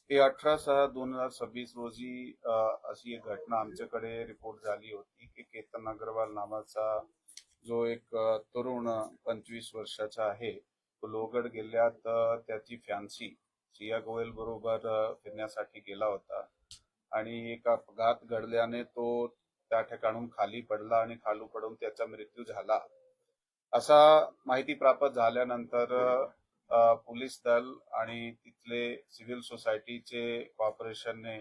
हे 18/6/2026 रोजी अशी एक घटना आमच्याकडे रिपोर्ट झाली होती की केतन अग्रवाल नावाचा जो एक तरुण 25 वर्षाचा आहे, तो लोहगड किल्ल्यात त्याची फॅन्सी सिया गोयल बरोबर फिरण्यासाठी गेला होता आणि एक अपघात घडल्याने तो त्या ठिकाणून खाली पडला आणि खाली पडून त्याचा मृत्यू झाला. असा माहिती प्राप्त झाल्यानंतर पोलीस दल आणि तिथले सिव्हिल सोसायटीचे कॉर्पोरेशनने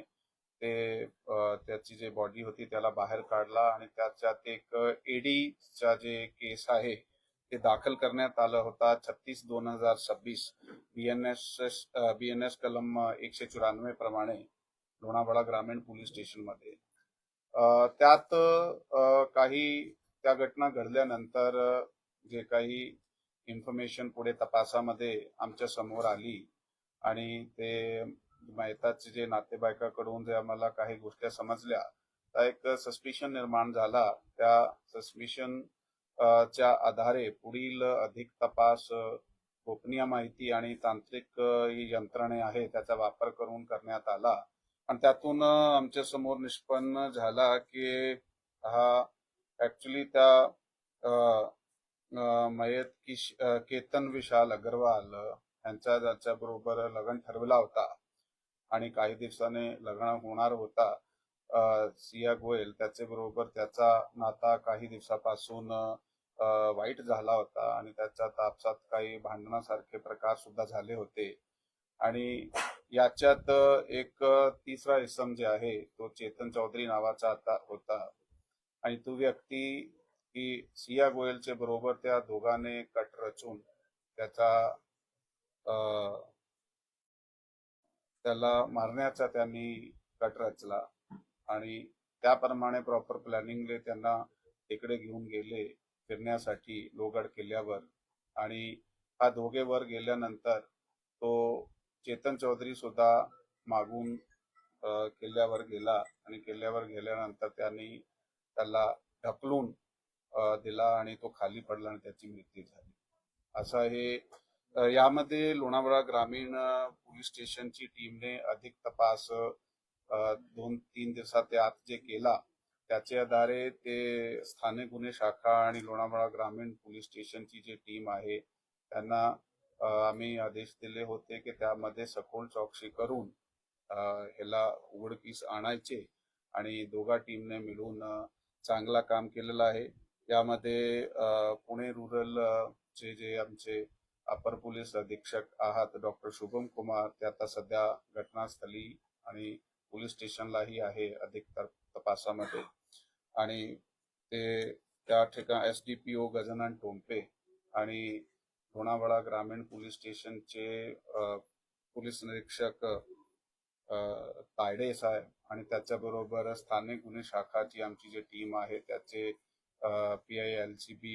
त्याची जे बॉडी होती त्याला बाहेर काढला आणि त्याच्यात एक ईडीचा जे केस आहे ते दाखल करण्यात आलं होता 36/2026 बीएनएस कलम 194 प्रमाणे लोणावळा ग्रामीण पोलीस स्टेशन मध्ये. त्यात काही त्या घटना घडल्यानंतर जे काही इन्फॉर्मेशन पुढे तपासामध्ये आमच्या समोर आली आणि ते मेहताचे जे नातेवाईकाकडून जे आम्हाला काही गोष्टी समजल्या, तर एक सस्पिशन निर्माण झाला. त्या सस्पिशन च्या आधारे पुढील अधिक तपास गोपनीय माहिती आणि तांत्रिक यंत्रणे आहे त्याचा वापर करून करण्यात आला आणि त्यातून आमच्या समोर निष्पन्न झाला की हा ऍक्च्युली त्या मयत केतन विशाल अग्रवाल यांचा ज्याच्याबरोबर लग्न ठरवला होता आणि काही दिवसाने लग्न होणार होता सिया गोयल त्याचे बरोबर त्याचा नाता काही दिवसापासून वाईट झाला होता आणि त्याच्या तापसात काही भांडणासारखे प्रकार सुद्धा झाले होते आणि याच्यात एक तिसरा इसम जे आहे तो चेतन चौधरी नावाचा आता होता आणि तो व्यक्ती की सिया गोयलचे बरोबर त्या दोघांनी कट रचून त्याला मारण्याचा त्यांनी कट रचला आणि त्याप्रमाणे प्रॉपर प्लॅनिंगले त्यांना इकडे घेऊन गेले फिरण्यासाठी लोहगड किल्ल्यावर आणि हा दोघे वर गेल्यानंतर तो चेतन चौधरी सुद्धा मागून किल्ल्यावर गेला आणि किल्ल्यावर गेल्यानंतर त्यांनी त्याला ढकलून दिला आणि तो खाली पडला आणि त्याची मृत्यू झाली. असा हे यामध्ये लोणावळा ग्रामीण पोलीस स्टेशनची टीमने अधिक तपास 2-3 दिवसाच्या आत जे केला त्याच्या आधारे ते स्थानिक गुन्हे शाखा आणि लोणावळा ग्रामीण पोलीस स्टेशनची जी टीम आहे त्यांना आम्ही आदेश दिले होते की त्यामध्ये सखोल चौकशी करून ह्याला उघडकीस आणायचे आणि दोघा टीमने मिळून चांगला काम केलेलं आहे. यामध्ये पुणे रूरल चे जे आमचे अपर पोलीस अधीक्षक आहात डॉक्टर शुभम कुमार ते आता सध्या घटनास्थळी आणि पोलीस स्टेशनलाही आहे अधिक तपासामध्ये आणि ते त्या ठिकाणी एसडीपीओ गजानन टोंपे आणि लोणावळा ग्रामीण पोलीस स्टेशनचे पोलीस निरीक्षक तायडे साहेब आणि त्याच्याबरोबर स्थानिक गुन्हे शाखाची आमची जी टीम आहे त्याचे PI-LCB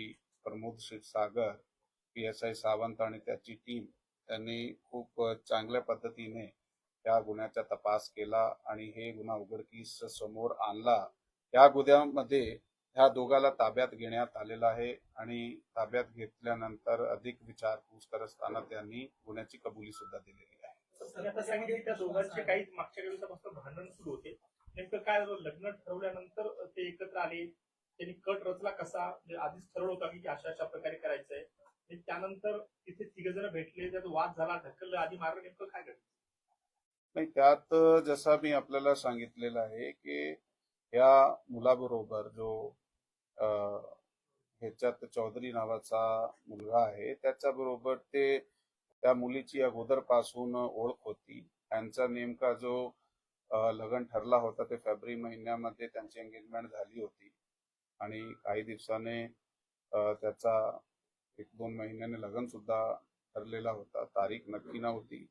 प्रमोद क्षीरसागर, PSI सावंत आणि त्याची टीम त्यांनी खूप चांगल्या पद्धतीने या गुन्ह्याचा तपास केला आणि हे गुन्हा उघडकीस समोर आणला. या गुन्ह्यामध्ये ह्या दोघाला ताब्यात घेण्यात आलेला आहे आणि ताब्यात घेतल्यानंतर अधिक विचारपूस करत असताना त्यांनी गुन्ह्याची कबुली सुद्धा दिलेली आहे. आता सांगितले त्या दोघांचे काही मागच्या दिवसापासून भांडण सुरू होते, नेमकं काय लग्न ठरवल्यानंतर ते एकत्र आले, त्यांनी कट रचला कसा, आधीच ठरवलं होता की अशा अशा प्रकारे करायचंय, त्यानंतर तिथे तिघजण भेटले, त्यात वाद झाला, ढकललं, आधी मारलं, नेमकं काय घडलं? नाही, त्यात जसा मी आपल्याला सांगितलेलं आहे की या मुलाबरोबर जो ह्याच्यात चौधरी नावाचा मुलगा आहे त्याच्याबरोबर ते त्या मुलीची अगोदर पासून ओळख होती. त्यांचा नेमका जो लग्न ठरला होता ते फेब्रुवारी महिन्यामध्ये त्यांची एंगेजमेंट झाली होती आणि काही दिवसाने त्याचा 1-2 महिन्याने लग्न सुद्धा ठरलेला होता. तारीख नक्की नव्हती